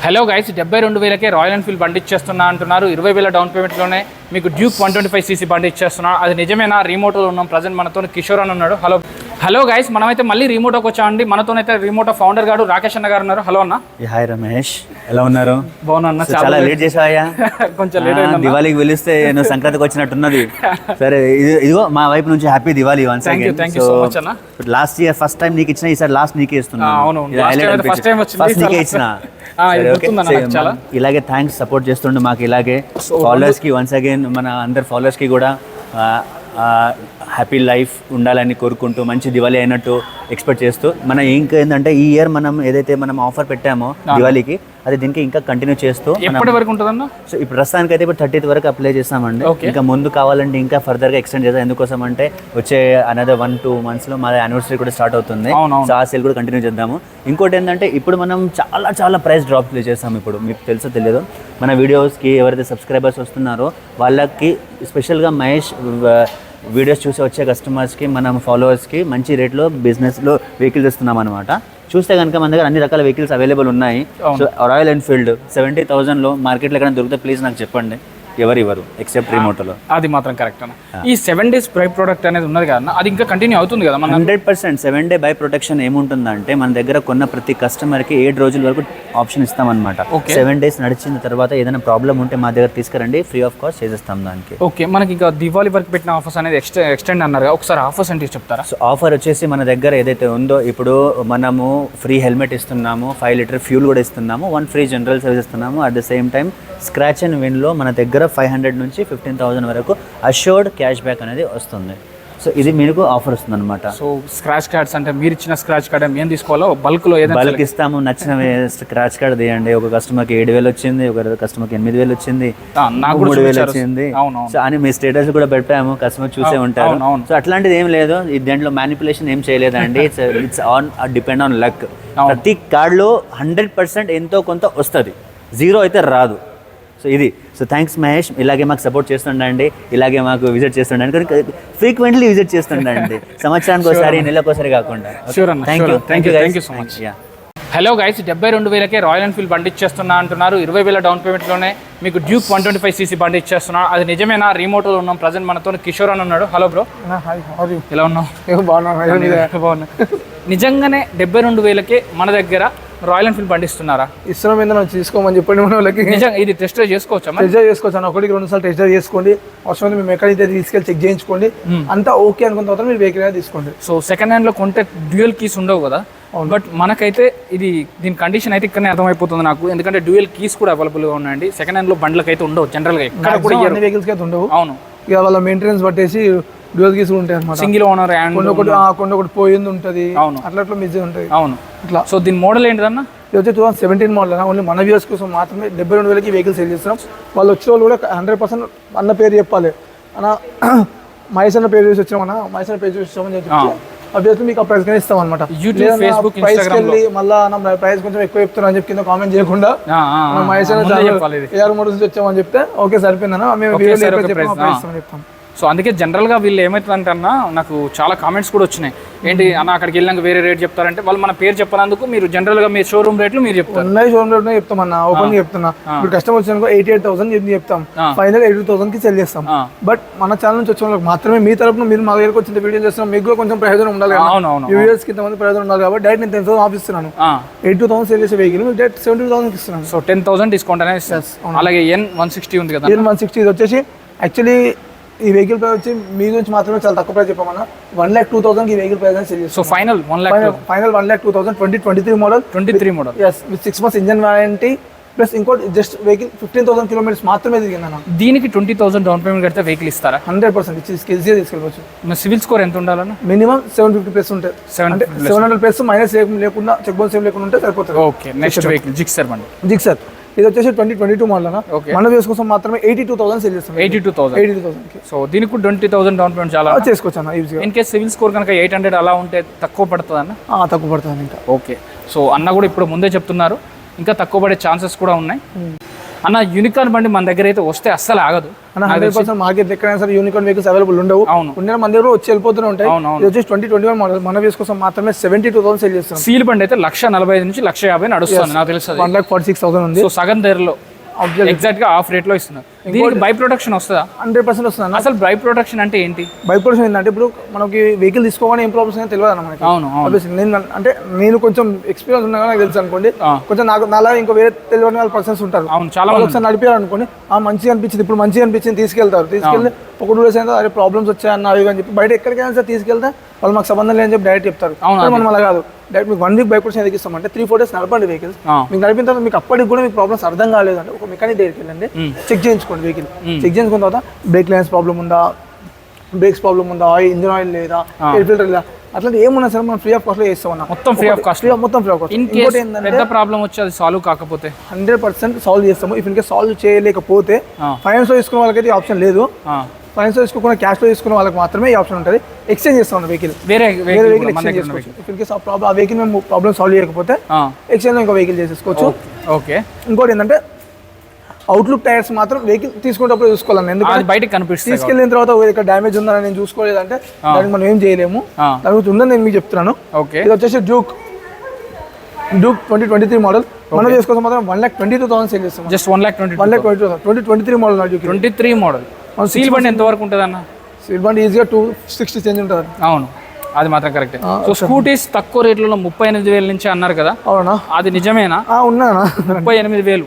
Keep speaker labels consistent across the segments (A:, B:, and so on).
A: Hello guys, 72,000కే Royal Enfield బండి ఇచ్చేస్తున్నా అంటున్నారు. 20,000 డౌన్ పేమెంట్లోనే మీకు డ్యూక్ 125cc బండి ఇచ్చేస్తున్నారు. అది నిజమేనా? రీమోటోలో ఉన్నాం. ప్రజెంట్ మనతో కిషోర్ అని ఉన్నాడు. హలో గైస్, మనమైతే మళ్ళీ రీమోటోకి వచ్చామండి. మనతోనైతే రీమోటో ఫౌండర్ గారు రాకేష్ అన్న గారు ఉన్నారు. హలో అన్న.
B: హాయ్ రమేష్, ఎలా ఉన్నారు?
A: బాగున్నా అన్న.
B: చాలా లేట్ చేసావా?
A: కొంచెం లేట్ అయింది.
B: దివాళీకి పిలిస్తే నువ్వు సంక్రాంతికి వచ్చినట్టున్నది. సరే, ఇదిగో మా వైపు నుంచి happy Diwali.
A: Thank you so much అన్న.
B: లాస్ట్ ఇయర్ ఫస్ట్ టైం నీకు ఇచ్చిన, ఈసారి లాస్ట్ నీకే ఇస్తున్నా. ఫస్ట్ నీకే ఇచ్చిన. ఇలాగే థ్యాంక్స్, సపోర్ట్ చేస్తుండే మాకు. ఇలాగే ఫాలోవర్స్ కి వన్స్ అగైన్, మన అందరు ఫాలోవర్స్ కి కూడా హ్యాపీ లైఫ్ ఉండాలని కోరుకుంటూ, మంచి దివాళీ అయినట్టు ఎక్స్పెక్ట్ చేస్తూ, మన ఇంకా ఏంటంటే ఈ ఇయర్ మనం ఏదైతే మనం ఆఫర్ పెట్టామో దివాళీకి, అది దీనికి ఇంకా కంటిన్యూ చేస్తూ
A: ఎప్పటి వరకు ఉంటుందన్న?
B: సో ఇప్పుడు ప్రస్తుతానికి అయితే ఇప్పుడు 30th వరకు అప్లై చేస్తామండి. ఇంకా ముందు కావాలంటే ఇంకా ఫర్దర్గా ఎక్స్టెండ్ చేస్తాం. ఎందుకోసం అంటే వచ్చే అనదర్ 1-2 monthsలో మా యానివర్సరీ కూడా స్టార్ట్ అవుతుంది. సో ఆ సేల్ కూడా కంటిన్యూ చేద్దాము. ఇంకోటి ఏంటంటే ఇప్పుడు మనం చాలా ప్రైస్ డ్రాప్ ప్లే చేస్తాం. ఇప్పుడు మీకు తెలుసో తెలియదు, మన వీడియోస్కి ఎవరైతే సబ్స్క్రైబర్స్ వస్తున్నారో వాళ్ళకి స్పెషల్గా మహేష్ వీడియోస్ చూసి వచ్చే కస్టమర్స్కి, మనం ఫాలోవర్స్కి మంచి రేట్లో బిజినెస్లో వెహికల్స్ ఇస్తున్నాం అనమాట. చూస్తే కనుక మన దగ్గర అన్ని రకాల వెహికల్స్ అవైలబుల్ ఉన్నాయి. సో రాయల్ ఎన్ఫీల్డ్ 70,000లో మార్కెట్లో ఎక్కడ దొరికితే ప్లీజ్ నాకు చెప్పండి. ఎవరు ఎక్సెప్ట్ రిమోటోలో.
A: అది మాత్రం కరెక్ట్ అన్న. ఈ 7 days బై ప్రొడక్ట్ అనేది ఉన్నది కదా, అది ఇంకా కంటిన్యూ అవుతుంది కదా?
B: 100% 7 day బై ప్రొటెక్షన్ ఏముంటుందంటే, మన దగ్గర కొన్న ప్రతి కస్టమర్కి 7 రోజుల వరకు ఆప్షన్ ఇస్తామన్నమాట. 7 days నడిచిన తర్వాత ఏదైనా ప్రాబ్లం ఉంటే మా దగ్గర తీసుకురండి, ఫ్రీ ఆఫ్ కాస్ట్ చేసేస్తాం దానికి.
A: ఓకే, మనకి ఇంకా దివాళీ వరకు పెట్టిన ఆఫర్స్ అనేది ఎక్స్టెండ్ అన్నారు. ఒకసారి ఆఫర్స్ అంటే చెప్తారా?
B: సో ఆఫర్ వచ్చేసి మన దగ్గర ఏదైతే ఉందో, ఇప్పుడు మనము ఫ్రీ హెల్మెట్ ఇస్తున్నాము, 5 లీటర్ ఫ్యూల్ కూడా ఇస్తున్నాము, 1 ఫ్రీ జనరల్ సర్వీస్ ఇస్తున్నాము. At the same time scratch and విన్లో మన దగ్గర 500 నుంచి 15,000 వరకు అష్యూర్డ్ క్యాష్ బ్యాక్ అనేది వస్తుంది. సో ఇది మీకు ఆఫర్ వస్తుంది అనమాట.
A: సో స్క్రాచ్ కార్డ్స్ అంటే మీరు ఇచ్చిన స్క్రాచ్ కార్డ్ ఏం తీసుకోవాలో బల్క్లో
B: బల్క్ ఇస్తాము. నచ్చిన స్క్రాచ్ కార్డ్ తీయండి. ఒక కస్టమర్కి 7,000 వచ్చింది, ఒక కస్టమర్కి 8,000 వచ్చింది, 3,000 వచ్చింది. సో అని మీ స్టేటస్ కూడా పెట్టాము, కస్టమర్ చూసే ఉంటారు. సో అట్లాంటిది ఏం లేదు, దీంట్లో మ్యానిపులేషన్ ఏం చేయలేదండి. It's on depend on luck. ప్రతి కార్డులో 100% ఎంతో కొంత వస్తుంది, జీరో అయితే రాదు. సో ఇది. సో థ్యాంక్స్ మహేష్, ఇలాగే మాకు సపోర్ట్ చేస్తుండండి, ఇలాగే మాకు విజిట్ చేస్తుండండి, ఫ్రీక్వెంట్లీ విజిట్ చేస్తుండండి, సంవత్సరానికి ఒకసారి, నెలకోసారి కాకుండా. Thank you so much.
A: Hello guys, 72,000కే రాయల్ ఎన్ఫీల్డ్ బండి ఇచ్చేస్తున్నా అంటున్నారు. 20,000 డౌన్ పేమెంట్లోనే మీకు డ్యూక్ 125cc బండి ఇచ్చేస్తున్నారు. అది నిజమేనా? రీమోటోలో ఉన్నాం. ప్రజెంట్ మనతో కిషోర్ అని ఉన్నాడు. Hello bro. ఎలా ఉన్నావు? బాగున్నా. నిజంగానే 72,000కే మన దగ్గర రాయల్ ఎన్ఫీల్డ్ బండి ఇస్తున్నారా?
C: ఇస్తున్నాం. ఏంటో తీసుకోమని చెప్పండి మన వాళ్ళకి.
A: నిజంగా ఇది టెస్ట్ డ్రైవ్ చేసుకోవచ్చా?
C: టెస్ట్ డ్రైవ్ చేసుకోవచ్చు అన్న. 1-2 సార్లు టెస్ట్ డ్రైవ్ చేసుకోండి. అవసరం మేము ఎక్కడైతే తీసుకెళ్ళి చెక్ చేయించుకోండి. అంతా ఓకే అనుకున్న తర్వాత మీరు వెహికల్ అనేది తీసుకోండి.
A: సో సెకండ్ హ్యాండ్లో కొంటే డ్యూయల్ కీస్ ఉండవు కదా, బట్ మనకైతే ఇది దీని కండిషన్ అయితే ఇక్కడనే అర్థమైపోతుంది నాకు. ఎందుకంటే డ్యూయల్ కీస్ కూడా అవైలబుల్గా ఉన్నాయండి. సెకండ్ హ్యాండ్లో బండ్లకి అయితే ఉండవు జనరల్గా, ఎక్కడ కూడా
C: అన్ని వెహికల్స్కి అయితే ఉండవు.
A: అవును,
C: ఇక వాళ్ళ మెయింటెనెన్స్ పట్టేసి డ్యూయల్ కీస్ ఉంటాయి అన్నమాట.
A: సింగిల్ ఓనర్
C: కొన్ని పోయింది ఉంటుంది.
A: అవును,
C: అట్లా మిస్ ఉంటుంది.
A: అవును,
C: ఇట్లా.
A: సో దీని మోడల్ ఏంటిదన్న?
C: ఇది వచ్చి 2017 మోడల్ అన్న. ఓన్లీ మన వ్యూస్ కోసం మాత్రమే 72,000కి వెహికల్ సేల్ చేస్తున్నాం. వాళ్ళు వచ్చే వాళ్ళు కూడా 100% అన్న పేరు చెప్పాలి అన్న. మహేష్ అన్న పేరు చూసి వచ్చామన్నా, మహేష్ అన్న పేరు చూసి వచ్చామని చెప్పి అభ్యర్థి మీకు ఆ ప్రైస్ కానీ ఇస్తాం అనమాట. ప్రైస్ వెళ్ళి మళ్ళీ ప్రైస్ కొంచెం ఎక్కువ చెప్తున్నా అని చెప్పి కింద కామెంట్ చేయకుండా, మహేష్ అన్న AR మోడల్స్ నుంచి వచ్చామని చెప్తే ఓకే సరిపోయిందన్నా, మేము చెప్తాం.
A: సో అందుకే జనరల్గా వీళ్ళు ఏమవుతుందంటే అన్న, నాకు చాలా కామెంట్స్ కూడా వచ్చినాయి. ఏంటి అన్న అక్కడికి వెళ్ళినాక వేరే రేట్ చెప్తారంటే, వాళ్ళు మన పేరు చెప్పనందుకు మీరు జనరల్గా మీ షోరూమ్ రేట్లు మీరు చెప్తారు.
C: షోరూమ్ రేట్ చెప్తాం అన్న, ఓపెన్ చెప్తున్నా. ఇప్పుడు కస్టమర్ వచ్చిన 88,000 చెప్తాం, ఫైనల్ 82,000కి సెల్ చేస్తాం. బట్ మన ఛానల్ నుంచి వచ్చిన వాళ్ళకి మాత్రమే, మీ తరపున మీరు మా దగ్గరకు వచ్చిన వీడియో చేస్తున్నాం, మీకు కూడా కొంచెం ప్రయోజనం ఉండాలి. వ్యూవర్స్ కి ఇంతమంది ప్రయోజనం ఉండాలి కాబట్టి డైరెక్ట్ నేను 10,000 ఆఫ్ ఇస్తున్నాను. 82,000 సెల్ చేసే వెహికల్ డైరెక్ట్ 70,000 ఇస్తున్నాను.
A: సో 10,000 డిస్కౌంట్ అనేది. అలాగే N160 ఉంది కదా,
C: N160 ఇది వచ్చేసి యాక్చువల్లీ ఈ వెహికల్ ప్రైస్ వచ్చి మీ నుంచి మాత్రమే చాలా తక్కువ ప్రైస్ చెప్పమన్నా. 1,02,000 ఈ వెహికల్ ప్రైస్ సెల్ చేస్తాం.
A: So final
C: 1,02,000 2023 model.
A: 23 model.
C: Yes, with 6 months engine warranty plus ఇంకోటి జస్ట్ వెహికల్ 15,000 kilometers మాత్రమే తిరిగిందన్న.
A: దీనికి 20,000 డౌన్ పేమెంట్ కడితే వెహికల్ ఇస్తారా?
C: 100% ఈజీగా తీసుకెళ్ళవచ్చు.
A: సివిల్ స్కోర్ ఎంత ఉండాలన్న?
C: మినిమం 750+ ఉంటాయి. 700+ మైనస్ లేకుండా, చెక్ బౌన్స్ ఏం లేకుండా ఉంటే సరిపోతుంది.
A: ఓకే, నెక్స్ట్ వెహికల్ జిక్సర్ బండి.
C: జిక్సర్ ఇది వచ్చేసి 2022 మోడల్ అన్న. మన వ్యూస్ కోసం మాత్రమే 82,000 సేల్ చేస్తాం. 82,000.
A: సో దీనికి 20,000 డౌన్ పేమెంట్ చాలా
C: చేసుకోవచ్చు అన్న ఈజీగా.
A: ఇన్ కేస్ సివిల్ స్కోర్ కనుక 800 అలా ఉంటే తక్కువ పడుతుంది అన్న?
C: తక్కువ పడుతుంది ఇంకా.
A: ఓకే, సో అన్న కూడా ఇప్పుడు ముందే చెప్తున్నారు ఇంకా తక్కువ పడే ఛాన్సెస్ కూడా ఉన్నాయి. అన్న యూనికార్న్ బండి మన దగ్గర అయితే వస్తే అస్సలు ఆగదు
C: అన్న 100% మార్కెట్ ఎక్కడైనా సరే యూనికార్న్ వెహికల్స్ అవైలబుల్ ఉండవు.
A: అవును,
C: ఉన్న మన దగ్గర వచ్చి వెళ్ళిపోతూనే ఉంటాయి. ఇది వచ్చేసి 2021 మోడల్ మన వ్యూస్ కోసం మాత్రమే 72,000 సేల్ చేస్తాం.
A: సీల్ బండి అయితే 1,45,000 నుంచి 1,50,000 నడుస్తుంది నాకు తెలుసు.
C: 1,46,000 ఉంది.
A: సో సగం ధరలో ఎగ్జాక్ట్ గా ఆఫ్ రేట్ లో ఇస్తున్నారు. దీనికి బై ప్రొడక్షన్ వస్తుందా?
C: 100% వస్తుంది.
A: అసలు బై ప్రొడక్షన్ అంటే ఏంటి?
C: బై ప్రొడక్షన్ ఏంటంటే ఇప్పుడు మనకి వెహికల్ తీసుకోగానే ఏం ప్రాబ్లమ్స్ అయినా తెలియదు అన్న మనకి.
A: అవును,
C: నేను కొంచెం ఎక్స్పీరియన్స్ ఉన్నా నాకు తెలుసు అనుకోండి. కొంచెం నాకు నాలా ఇంకో వేరే తెలియని వాళ్ళ పర్సన్స్ ఉంటారు.
A: అవును, చాలా
C: ఒకసారి నడిపారు అనుకోండి, మంచిగా అనిపించింది, ఇప్పుడు మంచిగా అనిపించింది తీసుకెళ్లి ఒక 2 days అయినా అదే ప్రాబ్లమ్స్ వచ్చాయన్న అవి అని చెప్పి బయట ఎక్కడికైనా సరే తీసుకెళ్తే వాళ్ళు మాకు సంబంధం లేదని చెప్పి డైరెక్ట్ చెప్తారు. మనం అలా కాదు, డైరెక్ట్ మీకు 1 week బై ప్రొడక్షన్ ఎందుకు ఇస్తామంటే 3-4 days నడపండి వెహికల్స్. మీకు నడిపిన తర్వాత మీకు అప్పటికి కూడా మీకు ప్రాబ్లమ్స్ అర్థం కాలేదు అంటే ఒక మెకానిక్ దగ్గరికి వెళ్ళండి, చెక్ చేయించుకోండి వెహికల్. చెక్ చేయించుకున్న తర్వాత బ్రేక్ లైన్స్ ప్రాబ్లం ఉందా, బ్రేక్స్ ప్రాబ్లం ఉందా, ఇంజిన్ ఆయిల్ లేదా, ఎయిర్ ఫిల్టర్ లేదా, అట్లాంటి ఏమున్నా సరే మనం ఫ్రీ ఆఫ్ కాస్ట్ లో చేస్తామన్నా.
A: మొత్తం ఫ్రీ ఆఫ్ కాస్ట్. ఇంకోటి ఏంటంటే పెద్ద ప్రాబ్లం వచ్చి అది సాల్వ్ కాకపోతే
C: 100% సాల్వ్ చేస్తాము. ఇఫ్ ఇన్కేస్ సాల్వ్ చేయలేకపోతే ఫైనాన్స్ లో తీసుకున్న వాళ్ళకైతే ఈ ఆప్షన్ లేదు. ఫైనాన్స్ లో తీసుకోకుండా క్యాష్ లో తీసుకున్న వాళ్ళకి మాత్రమే ఈ ఆప్షన్ ఉంటుంది. ఎక్స్చేంజ్ చేస్తాం వెహికల్, వేరే వెహికల్ ఎక్స్చేంజ్ చేసుకోవచ్చు. ఇఫ్ ఇన్కేస్ ఆ వెహికల్ మేము ప్రాబ్లం సాల్వ్ చేయకపోతే ఎక్స్చేంజ్ లో ఇంకో వెహికల్ చేసేసుకోవచ్చు.
A: ఓకే.
C: ఇంకోటి ఏంటంటే అవుట్లుక్ టైర్స్ మాత్రం వెహికల్ తీసుకునేటప్పుడు చూసుకోవాలండి. ఎందుకంటే
A: బయటకి కనిపిస్తుంది.
C: తీసుకెళ్ళిన తర్వాత ఇక్కడ డ్యామేజ్ ఉందని నేను చూసుకోలేదంటే దానికి మనం ఏం చేయలేము. దాని గురించి ఉందని నేను మీకు చెప్తున్నాను. ఇది వచ్చేసి డ్యూక్ 2023 మోడల్ మనం చేసుకోసం మాత్రం 1,22,000 సేల్ చేస్తాం.
A: జస్ట్ 1,22,000.
C: 2023 మోడల్.
A: 23 మోడల్. సీల్ బండి ఎంత వరకు ఉంటుంది అన్న?
C: సీల్ బండి ఈజీగా 260 చేంజ్ ఉంటుంది.
A: అవును, అది మాత్రం కరెక్ట్. సో స్కూటీస్ తక్కువ రేట్లలో 38,000 నుంచి అన్నారు కదా,
C: అవునా?
A: అది నిజమేనా?
C: ఉన్నానా?
A: 38,000.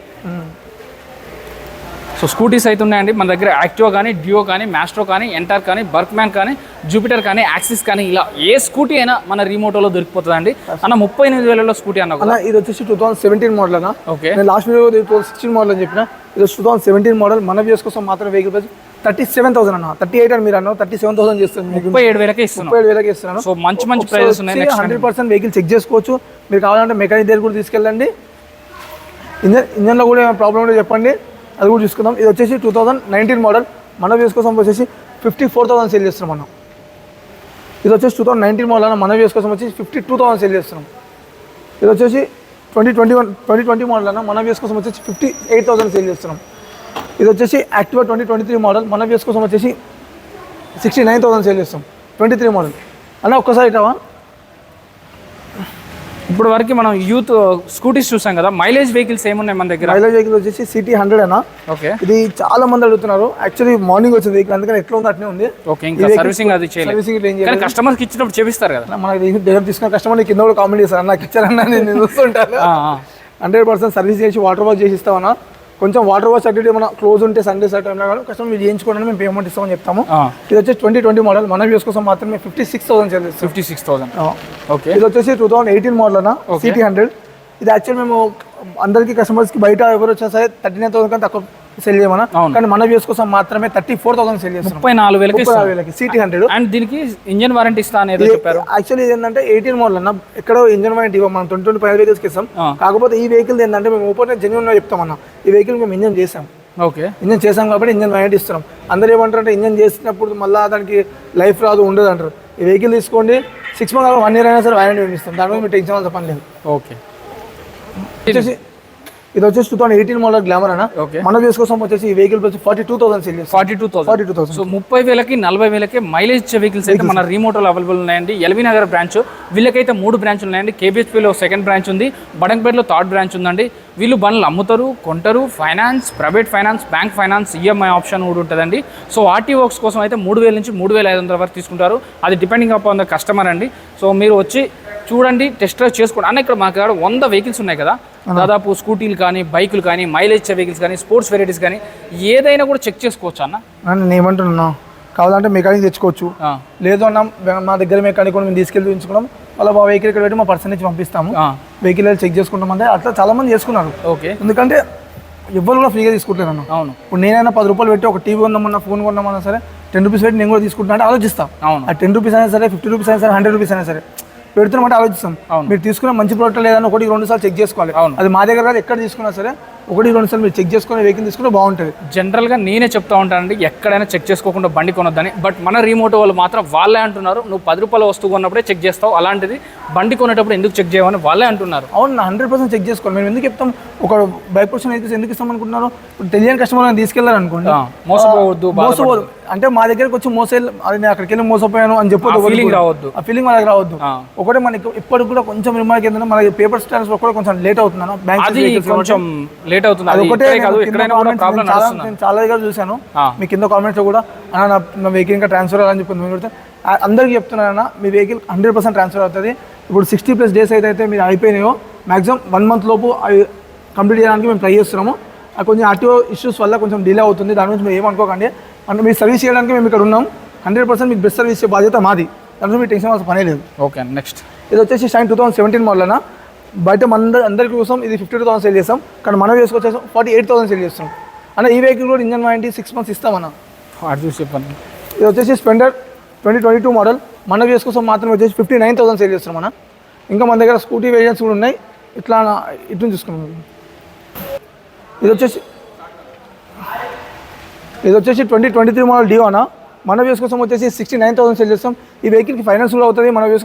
A: సో స్కూటీస్ అయితే ఉన్నాయండి మన దగ్గర. యాక్టివా కానీ, డ్యూ కానీ, మ్యాస్ట్రో కానీ, ఎంటార్ కానీ, బర్క్మ్యాన్ కానీ, జూపిటర్ కానీ, యాక్సిస్ కానీ, ఇలా ఏ స్కూటీ అయినా మన రిమోటోలో దొరికిపోతుంది అండి. అన్న 38,000 స్కూటీ అన్న.
C: ఇది వచ్చేసి 2017 మోడల్ అన్న.
A: ఓకే.
C: నేను లాస్ట్ వీడియో 2016 మోడల్ అని చెప్పిన. ఇది 2017 మోడల్. మన వ్యూస్ కోసం మాత్రం వెహికల్ ప్రైస్ 37,000 అన్న. 38 అని మీరు అన్న 37,000 చేస్తాను.
A: 37,000కే ఇస్తున్నాను. సో మంచి ప్రైజెస్ ఉన్నాయి.
C: 100% వెహికల్ చెక్ చేసుకోవచ్చు. మీరు కావాలంటే మెకానిక్ దగ్గర కూడా తీసుకెళ్ళండి. ఇంజన్లో కూడా ఏమైనా ప్రాబ్లం ఉంటే చెప్పండి, అది కూడా చూసుకుందాం. ఇది వచ్చేసి 2019 మోడల్. మన వ్యూస్ కోసం వచ్చేసి 54,000 సేల్ చేస్తున్నాం మనం. ఇది వచ్చేసి 2019 మోడల్ అన్న. మన వ్యూస్ కోసం వచ్చేసి 52,000 సేల్ చేస్తున్నాం. ఇది వచ్చేసి 2020 మోడల్ అన్న. మన వ్యూస్ కోసం వచ్చేసి 58,000 సేల్ చేస్తున్నాం. ఇది వచ్చేసి యాక్టివా 2023 మోడల్. మన వ్యూస్ కోసం వచ్చేసి 69,000 సేల్ చేస్తాం. 23 మోడల్ అన్న. ఒక్కసారి ఇటావా.
A: ఇప్పుడు వరకు మనం యూత్ స్కూటీస్ చూసాం కదా, మైలేజ్ వెహికల్స్ ఏమున్నాయి మన దగ్గర?
C: మైలేజ్ వెహికల్ వచ్చేసి సిటీ 100 అన్న.
A: ఓకే.
C: ఇది చాలా మంది అడుగుతున్నారు. యాక్చువల్లీ మార్నింగ్ వచ్చింది వెహికల్, అందుకని ఎట్లా ఉంది అట్నే ఉంది.
A: ఓకే. ఇంకా సర్వీసింగ్ అది చేయలేదు, కస్టమర్కి ఇచ్చినప్పుడు చేపిస్తారు కదా.
C: మనకి దగ్గర తీసుకున్న కస్టమర్ కింద కూడా కామెంట్ చేస్తారు, నాకు ఇచ్చారన్నా నేను చూస్తుంటాను. 100% సర్వీస్ చేసి వాటర్ వాష్ చేసి ఇస్తామన్నా. కొంచెం వాటర్ వాష్ యాక్టివిటీ మన క్లోజ్ ఉంటే సండే టైంలో కానీ కస్టమర్ మీరు చేయించుకోవడానికి మేము పేమెంట్ ఇస్తామని చెప్తాము. ఇది వచ్చేసి 2020 మోడల్. మన వ్యూస్ కోసం మాత్రమే 56,000 చేస్తాం.
A: 56,000. ఓకే.
C: ఇది వచ్చేసి 2018 మోడల్ అన్న. సిటీ 100. ఇది యాక్చువల్ మేము అందరికీ కస్టమర్స్కి బయట ఎవరు వచ్చినా సరే 39,000 కన్నా తక్కువ సెల్ చేయమన్నా, కానీ మన వ్యూస్ కోసం మాత్రమే 34,000 సెల్ చేస్తాం.
A: 34,000
C: సిటీ 100.
A: అండ్ దీనికి ఇంజన్ వారంటీ ఇస్తా అనేది చెప్పారు.
C: యాక్చువల్లీ ఏంటంటే 18 మోడల్ అన్న. ఎక్కడో ఇంజన్ వారంటీ ఇవ్వం, మనం 2025 వెహికల్స్కి ఇస్తాం. కాకపోతే ఈ వెహికల్ ఏంటంటే మేము ఓపెన్ జెన్యూన్గా చెప్తామన్నా, ఈ వెహికల్ మేము ఇంజన్ చేసాం.
A: ఓకే.
C: ఇంజన్ చేసాం కాబట్టి ఇంజన్ వారంటీ ఇస్తున్నాం. అందరూ ఏమంటారు అంటే ఇంజన్ చేసినప్పుడు మళ్ళీ దానికి లైఫ్ రాదు, ఉండదు అంటారు. ఈ వెహికల్ తీసుకోండి, 6 months 1 year అయినా సరే వారంటీ ఇస్తాం. దాని మీద మీరు టెన్షన్ అవ్వాల్సిన పని లేదు.
A: ఓకే.
C: ఇది వచ్చేసి 2018 మోడల్ గ్లామర్ అన్న. మన వ్యూస్ కోసం వచ్చేసి ఈ వెహికల్ వచ్చి 42,000 సేల్ చేస్తాం. 42,000.
A: సో 30,000కి 40,000కి మైలేజ్ ఇచ్చే వెహికల్స్ అయితే మన రీమోటోలో అవైలబుల్ ఉన్నాయండి. ఎల్బీ నగర్ బ్రాంచ్, వీళ్ళకైతే 3 బ్రాంచ్లు ఉన్నాయండి. కేబిహెచ్పిలో 2nd బ్రాంచ్ ఉంది, బడంగపేటలో 3rd బ్రాంచ్ ఉందండి. వీళ్ళు బండ్లు అమ్ముతారు, కొంటారు, finance, private finance, bank finance, EMI option కూడా ఉంటుందండి. సో ఆర్టీ వర్క్స్ కోసం అయితే 3,000 నుంచి 3,500 వరకు తీసుకుంటారు. అది డిపెండింగ్ అపాన్ ద కస్టమర్ అండి. సో మీరు వచ్చి చూడండి, టెస్ట్ డ్రైవ్ చేసుకోండి. అన్న ఇక్కడ మాకు 100 వెహికల్స్ ఉన్నాయి కదా, దాదాపు స్కూటీలు కానీ, బైకులు కానీ, మైలేజ్ ఇచ్చే వెహికల్స్ కానీ, స్పోర్ట్స్ వెరైటీస్ కానీ ఏదైనా కూడా చెక్ చేసుకోవచ్చు అన్న.
C: నేను ఏమంటున్నా, కావాలంటే మెకానిక్ తెచ్చుకోవచ్చు. లేదు అన్న మా దగ్గర మెకానిక్ కూడా మేము తీసుకెళ్ళి ఉంచుకున్నాం, వాళ్ళ మా వెహికల్ ఇక్కడ పెట్టి మా పర్సన్ నుంచి పంపిస్తాము, వెహికల్ చెక్ చేసుకుంటాం అంటే అట్లా చాలా మంది చేసుకున్నారు.
A: ఓకే.
C: ఎందుకంటే ఎవ్వరు కూడా ఫ్రీగా తీసుకుంటారు అన్న.
A: అవును.
C: ఇప్పుడు నేనైనా 10 రూపాయలు పెట్టి ఒక టీవీ కొందామన్నా, ఫోన్ కొందామన్నా సరే 10 రూపీస్ పెట్టి నేను కూడా తీసుకుంటున్నా అంటే ఆలోచిస్తాను. ఆ 10 రూపీస్ అయినా సరే, 50 రూపీస్ అయినా సరే, 100 రూపీస్ అయినా సరే పెడుతున్నామంటే ఆలోచిస్తాం. మీరు తీసుకున్న మంచి ప్రోడక్ట్ లేదని 1-2 సార్లు చెక్ చేసుకోవాలి. అది మా దగ్గర కాదు, ఎక్కడ తీసుకున్నా సరే ఒకటి రెండు సార్లు మీరు చెక్ చేసుకుని వెహికల్ తీసుకుంటే బాగుంటుంది.
A: జనరల్గా నేనే చెప్తా ఉంటానండి, ఎక్కడైనా చెక్ చేసుకోకుండా బండి కొనొద్దని. బట్ మన రీమోట్ వాళ్ళు మాత్రం వాళ్ళే అంటున్నారు, నువ్వు 10 రూపాయల వస్తువు కొన్నప్పుడే చెక్ చేస్తావు, అలాంటిది బండి కొనేటప్పుడు ఎందుకు చెక్ చేయమని వాళ్ళే అంటున్నారు.
C: అవును, 100% చెక్ చేసుకోవాలి. మేము ఎందుకు చెప్తాం, ఒక బైక్ పర్సన్ అయితే ఎందుకు ఇస్తాం అనుకుంటున్నారు, తెలియని కస్టమర్ తీసుకెళ్లారు అనుకోండి, మోసపోవద్దు. అంటే మా దగ్గరకు వచ్చి అది నేను అక్కడికి వెళ్ళి మోసపోయాను అని చెప్పొద్దు,
A: ఫీలింగ్ రావద్దు,
C: ఆ ఫీలింగ్ మనకి రావద్దు. ఒకటే మనకి ఇప్పటికి కూడా కొంచెం రిమార్క్ ఏంటంటే మనకి పేపర్ ట్రాన్స్ఫర్ కూడా కొంచెం లేట్ అవుతుంది,
A: కొంచెం లేట్ అవుతుంది.
C: నేను చాలా దగ్గర చూసాను, మీ కింద కామెంట్స్ లో కూడా నా వెహికల్ ఇంకా ట్రాన్స్ఫర్ అవ్వాలని చెప్పి అందరికీ చెప్తున్నారన్న, మీ వెహికల్ 100% ట్రాన్స్ఫర్ అవుతుంది. ఇప్పుడు 60+ డేస్ అయితే మీరు అయిపోయినాయో మ్యాక్సిమం 1 మంత్ లోపు అవి కంప్లీట్ చేయడానికి మేము ట్రై చేస్తున్నాము. కొంచెం ఆర్టీఓ ఇష్యూస్ వల్ల కొంచెం డిలే అవుతుంది, దాని గురించి మీరు ఏమనుకోకండి. అంటే మీరు సర్వీస్ చేయడానికి మేము ఇక్కడ ఉన్నాం, 100% మీకు బెస్ట్ సర్వీస్ బాధ్యత మాది, దాని మీరు టెన్షన్ పనే లేదు.
A: ఓకే, నెక్స్ట్
C: ఇది వచ్చేసి షైన్ 2017 మోడల్ అన్న. బయట అందరి కోసం ఇది 52,000 సేల్ చేస్తాం, కానీ మనం వేసుకొచ్చేసాం 48,000 సేల్ చేస్తాం అన్న. ఈ వెహికల్ కూడా ఇంజన్ వారంటీ 6 months ఇస్తామన్న.
A: అది చూసి చెప్పండి.
C: ఇది వచ్చేసి స్ప్లెండర్ 2022 మోడల్, మన వేస్ కోసం మాత్రం వచ్చేసి 59,000 సేల్ చేస్తాం అన్న. ఇంకా మన దగ్గర స్కూటీ వేరియంట్స్ కూడా ఉన్నాయి, ఇట్లా ఇటు చూసుకున్నాం. ఇది వచ్చేసి 2023 మోడల్ డియో అన్న. మన వేస్ కోసం వచ్చేసి 69,000 సేల్ చేస్తాం. ఈ వెహికల్కి ఫైనాన్స్ కూడా అవుతుంది. మన వేస్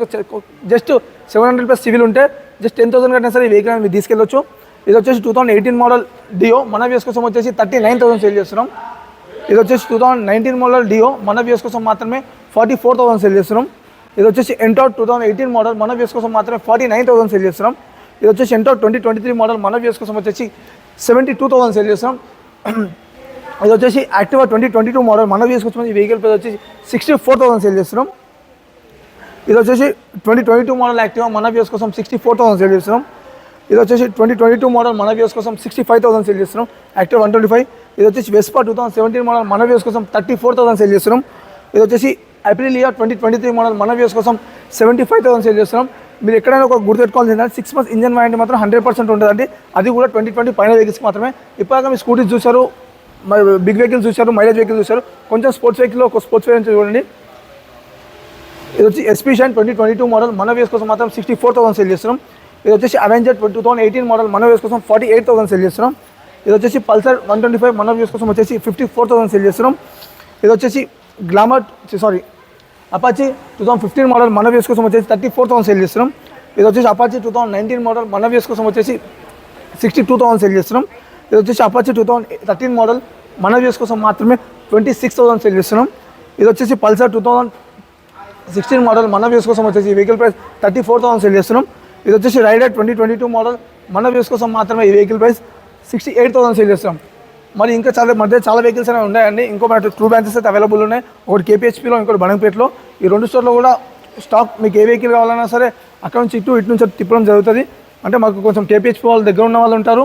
C: జస్ట్ 700+ సివిల్ ఉంటే జస్ట్ 10,000 కట్టినా సరే ఈ వెహికల్ మీరు తీసుకెళ్ళొచ్చు. ఇది వచ్చేసి 2018 మోడల్ డియో, మన వేస్ కోసం వచ్చేసి 39,000 సేల్ చేస్తున్నాం. ఇది వచ్చేసి 2019 మోడల్ డియో, మన వేస్ కోసం మాత్రమే 44,000 సేల్ చేస్తున్నాం. ఇది వచ్చేసి ఎంటార్ 2018 మోడల్, మన వేస్ కోసం మాత్రమే 49,000 సేల్ చేస్తున్నాం. ఇది వచ్చేసి ఎంటార్ 2023 మోడల్, మన వేస్ కోసం వచ్చేసి 72,000 సేల్ చేస్తున్నాం. ఇది వచ్చేసి యాక్టివా 2022 మోడల్, మన వేస్ కోసం ఈ వెహికల్ ప్రైస్ వచ్చేసి 64,000 సేల్ చేస్తున్నాం. ఇది వచ్చేసి 2022 మోడల్ యాక్టివా, మన వేస్ కోసం 64,000 సేల్ చేస్తున్నాం. ఇది వచ్చేసి 2022 మోడల్, మన వేస్ కోసం 65,000 సేల్ చేస్తున్నాం. యాక్టివా 125. ఇది వచ్చేసి వెస్పా 2017 మోడల్, మన వేస్ కోసం 34,000 సేల్ చేస్తున్నాం. ఇది వచ్చేసి అప్రిలియా 2023 మోడల్, మన వేస్ కోసం 75,000 సేల్ చేస్తున్నాం. మీరు ఎక్కడైనా ఒక గుర్తుపెట్టుకోవాల్సి ఏంటంటే 6 months ఇంజన్ వారంటీ మాత్రం 100% ఉంటుందండి, అది కూడా 2020 పైన వెహికల్స్కి మాత్రమే. ఇప్పటిదాకా మీ స్కూటీస్ చూశారు, బిగ్ వెహికల్స్ చూశారు, మైలేజ్ వెహికల్ చూశారు, కొంచెం స్పోర్ట్స్ వెహికల్లో ఒక స్పోర్ట్స్ వేరియంట్ చూడండి. ఇది వచ్చి ఎస్పీ షైన్ 2022 మోడల్, మన వేస్ కోసం మాత్రం 64,000 సేల్ చేస్తున్నాం. ఇది వచ్చేసి అవెంజర్ 2018 మోడల్, మన వేస్ కోసం 48,000 సేల్ చేస్తున్నాం. ఇది వచ్చేసి పల్సర్ 125, మన వేస్ కోసం వచ్చేసి 54,000 సేల్ చేస్తున్నాం. ఇది వచ్చేసి అపాచీ 2015 మోడల్, మన వేస్ కోసం వచ్చేసి 34,000 సేల్ చేస్తున్నాం. ఇది వచ్చేసి అపాచీ 2019 మోడల్, మన వేస్ కోసం వచ్చేసి 62,000 సేల్ చేస్తున్నాం. ఇది వచ్చేసి అపాచీ 2013 మోడల్, మన వేస్ కోసం మాత్రమే 26,000 సేల్ చేస్తున్నాం. ఇది వచ్చేసి పల్సర్ 2016 మోడల్, మన వేస్ కోసం వచ్చేసి వెహికల్ ప్రైస్ 34,000 సేల్ చేస్తున్నాం. ఇది వచ్చేసి రైడర్ 2022 మోడల్, మన వేస్ కోసం మాత్రమే ఈ వెహికల్ ప్రైస్ 68,000 సేల్ చేస్తున్నాం. మరి ఇంకా చాలా వెహికల్స్ అనేవి ఉన్నాయండి. ఇంకో మన 2 బ్రాంచెస్ అయితే అవైలబుల్ ఉన్నాయి, ఒకటి కేపీహెచ్పీలో, ఇంకోటి బడంగపేటలో. ఈ 2 స్టోర్లో కూడా స్టాక్ మీకు ఏ వెహికల్ కావాలన్నా సరే అక్కడ నుంచి ఇటు నుంచి తిప్పడం జరుగుతుంది. అంటే మాకు కొంచెం కేపీహెచ్పీ వాళ్ళ దగ్గర ఉన్న వాళ్ళు ఉంటారు,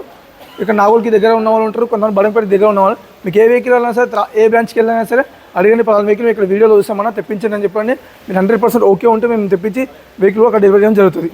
C: ఇక్కడ నాగోల్కి దగ్గర ఉన్న వాళ్ళు ఉంటారు, కొంతమంది బడంగపేట దగ్గర ఉన్న వాళ్ళు. మీకు ఏ వెహికల్ వెళ్ళినా సరే, ఏ బ్రాంచ్కి వెళ్ళినా సరే అడిగండి, 10 వెహికల్ ఇక్కడ వీడియోలో చూసామన్నా తెప్పించండి అని చెప్పండి. మీరు 100% ఓకే ఉంటే మేము తెప్పించి వెహికల్ అక్కడ డెలివరీ చేయడం జరుగుతుంది.